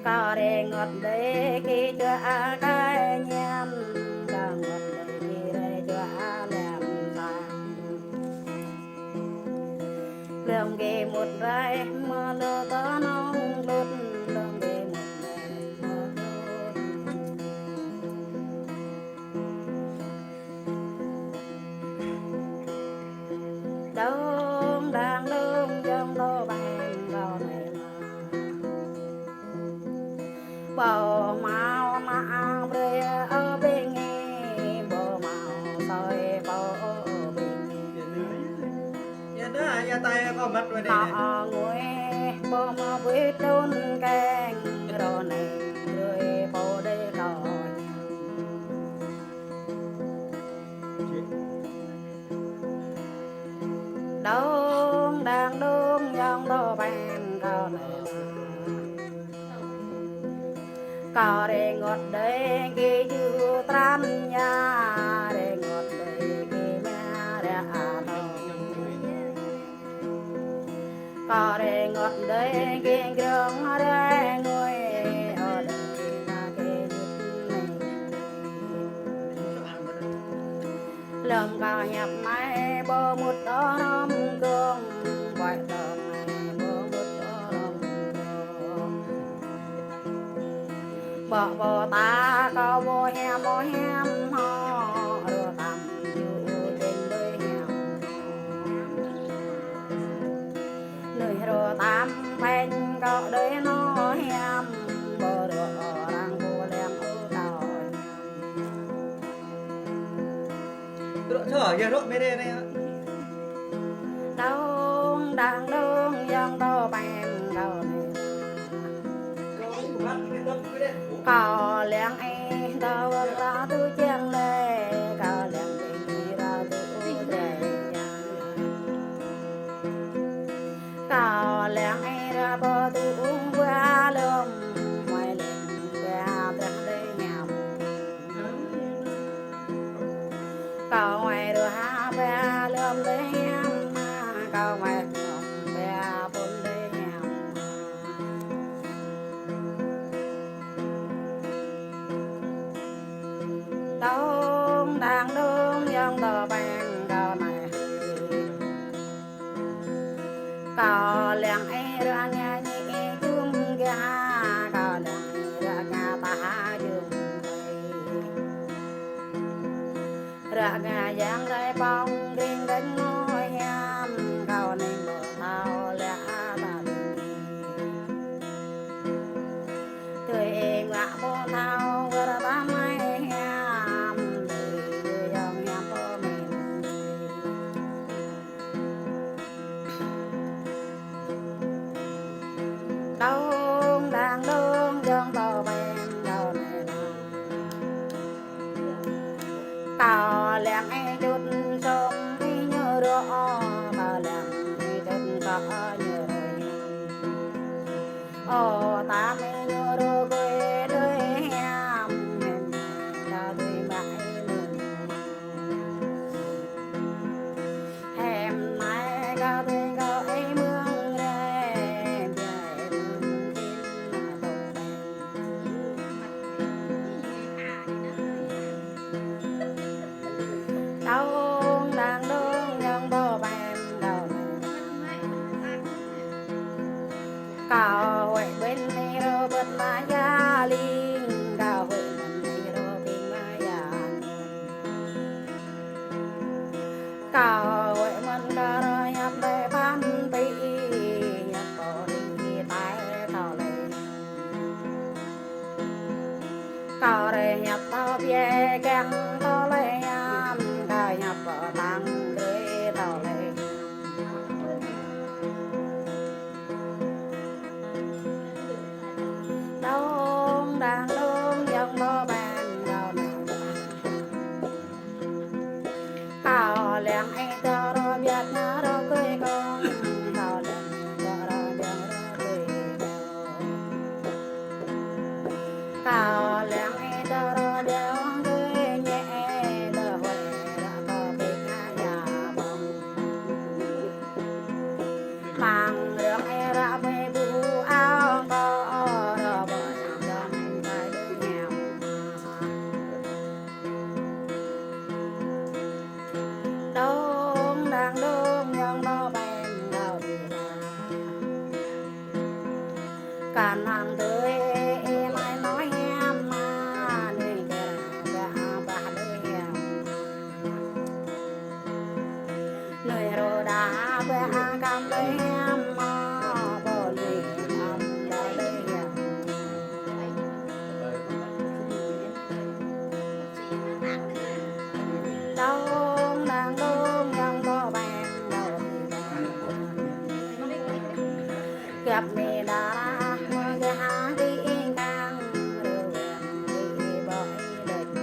có để ngọt để khi chưa cái nhâm có ngọt để khi đây chưa làm tàn lương ghê một rai mơ lơ có nông lút lương ghê một rai mơ đông đang đông trong tô bàn vào này bầu màu nặng rơi ở bên nghe bầu màu soi bầu ở bên Dạ đó, dạ tay có mất rồi đây này. họ ngồi bầu màu với trôn canh rồi này rơi bầu đây rồi đông đang đông trong tô bàn vào này có để ngọt để ghi dư tran nhà để ngọt để ghi mẹ để có để ngọt để ghi grong để ngồi ở đây là cái lầm cao nhập mai bơ một đó nôm gương quay tờ mai bơ một đó nôm bỏ bỏ ta có vô hem ho rồi tầmอยู่trên đời hẻm nơi rồi tầm phanh có đời nó hem bờ được đang vô lem ở cao Độ trở giờ độ mê đê này ạ. đông đang đông dân đô bàn đầu này có lẽ anh đâu ra tu chân lệ có lẽ đi ra tu để có lẽ anh ra bờ tu qua lông ngoài lên qua ra đây nhầm có ngoài rồi ha qua lông đây nhầm có ngoài qua bốn đây nhầm đông đang đông dân tờ bàn đầu này có lẽ ai ra nhà nhị chung ga có lẽ ra nhà ta chung ra nhà giang đây bông riêng đến ngôi nham có nên bộ thao lẽ ta tươi em ngã bộ thao ra ba mai đông đang đông dân tàu bàn đầu này có lẽ ai chút sông đi nhớ rõ có lẽ ai chút có nhớ rồi ta mới nhớ rồi quê đời em cho tôi mãi luôn em nay có tôi có ấy mương đây đông đang đông dân bò bàn đầu cao huệ bên này rồi bật lá gia linh cao huệ bên này rồi bên lá gia cao huệ mình cả rồi nhập đây ban tị nhập bỏ đi tay tao lên cao đây nhập tao bia căng tao lên cao nhập bỏ tăng để tao lên đông đang đông dân bò bàn đầu này có lẽ anh cho rồi biết nhớ rồi cười con có lẽ cho rồi biết rồi cười có lẽ anh cho rồi biết cười nhẹ đỡ huệ đã có biết nhà bông mang được ai ra về bu áo có rồi nàng tươi mai nói em mà nơi kẻ bà đây nơi rồi đã về cam đây em mà bỏ đi làm đây đông nàng đông yang có bèn đầu gặp mẹ đã cái hàng đi ngang rồi đi bởi định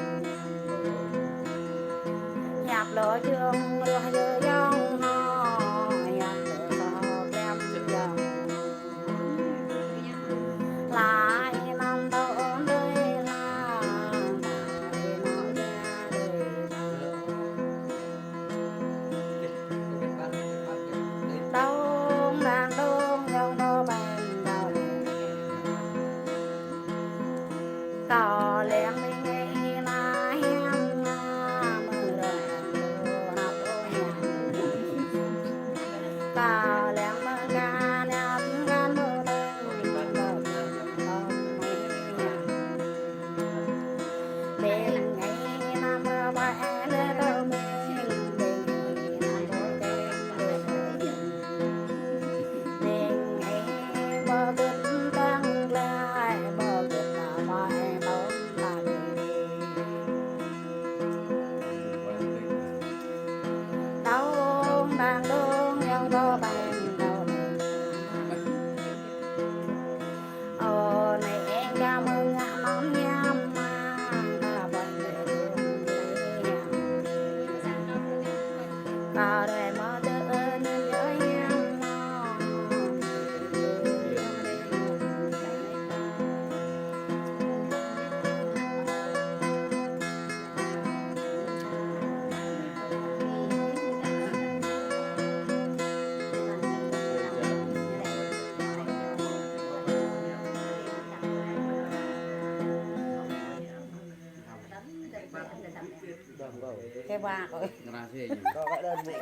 nhập lộ trường rồi giờ dòng họ nhập lộ em dòng lại năm đầu đây là năm đông nàng đông dòng đô bàn đầu cò lén mình nghe là em mưa rồi nắp cò lén mưa ca ném gan mưa đêm mình ngày năm mưa bay lên đâu mình mình ngày bờ kinh tăng lại bờ kinh là mai tốn là đâu đang đông nhau có bàn đầu này em cảm ơn món nhắm mà cả đời mơ tưởng nhớ em cái ba rồi Gracias. Có vậy đơn vị